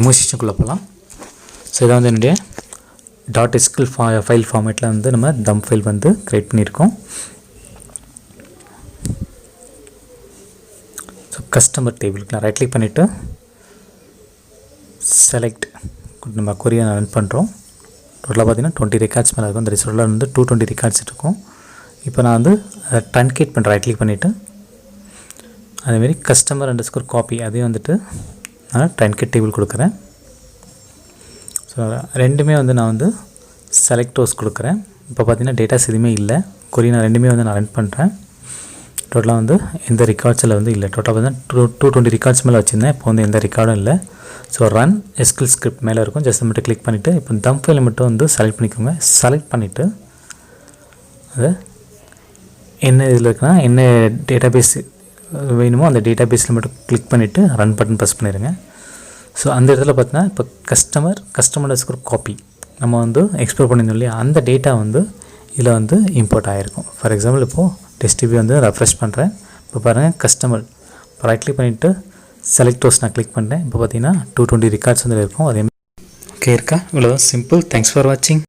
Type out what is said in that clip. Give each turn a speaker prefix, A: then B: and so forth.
A: Demo செஷனுக்குள்ளே போகலாம். So இதை வந்து என்னுடைய .SQL ஃபைல் ஃபார்மேட்டில் வந்து நம்ம தம் ஃபைல் வந்து க்ரியேட் பண்ணியிருக்கோம். ஸோ கஸ்டமர் டேபிளுக்கு நான் ரைட் கிளிக் பண்ணிவிட்டு செலக்ட் நம்ம கொரியை ரன் பண்ணுறோம். டோட்டலாக பார்த்தீங்கன்னா 20 ரெக்கார்ட்ஸ் மேலே இருக்கும். இந்த ரிசல்ட்டில் வந்து 220 ரெக்கார்ட்ஸ் இருக்கும். இப்போ நான் வந்து அதை ட்ரன்கேட் பண்ணுறேன். ரைட் கிளிக் பண்ணிவிட்டு அதேமாரி கஸ்டமர் _ காப்பி அதையும் வந்துட்டு நான் ட்ரன்கேட் டேபிள் கொடுக்குறேன். ஸோ ரெண்டுமே வந்து நான் வந்து செலக்ட் ரோஸ் கொடுக்குறேன். இப்போ பார்த்தீங்கன்னா டேட்டாஸ் எதுவுமே இல்லை. கொரி நான் ரெண்டுமே வந்து நான் ரன் பண்ணுறேன். டோட்டலாக வந்து எந்த ரெக்கார்ட்ஸில் வந்து இல்லை. டோட்டலாக பார்த்தீங்கன்னா 220 ரெக்கார்ட்ஸ் மேலே வச்சுருந்தேன். இப்போ வந்து எந்த ரெக்கார்டும் இல்லை. ஸோ ரன் SQL ஸ்கிரிப்ட் மேலே இருக்கும். ஜஸ்ட் மட்டும் கிளிக் பண்ணிவிட்டு இப்போ தம் ஃபைலை மட்டும் வந்து செலக்ட் பண்ணிக்கோங்க. செலக்ட் பண்ணிவிட்டு அது என்ன இதில் இருக்குன்னா என்ன டேட்டாபேஸ் வேணுமோ அந்த டேட்டாபேஸில் மட்டும் கிளிக் பண்ணிவிட்டு ரன் பட்டன் ப்ரெஸ் பண்ணிடுங்க. ஸோ அந்த இடத்துல பார்த்தீங்கன்னா இப்போ கஸ்டமர் _ காப்பி நம்ம வந்து எக்ஸ்ப்ளோர் பண்ணியிருந்தோம் இல்லையா, அந்த டேட்டா வந்து இதில் வந்து இம்போர்ட் ஆகிருக்கும். ஃபார் எக்ஸாம்பிள் இப்போது TestDB வந்து ரெஃப்ரெஷ் பண்ணுறேன். இப்போ பாருங்கள் கஸ்டமர் இப்போ ரைட் கிளிக் பண்ணிவிட்டு செலக்ட் ரோஸ் நான் கிளிக் பண்ணுறேன். இப்போ பார்த்தீங்கன்னா 220 ரெக்கார்ட்ஸ் வந்து இருக்கும். அதேமாதிரி ஓகே இருக்கா? இவ்வளோதான் சிம்பிள். தேங்க்ஸ் ஃபார் வாட்சிங்.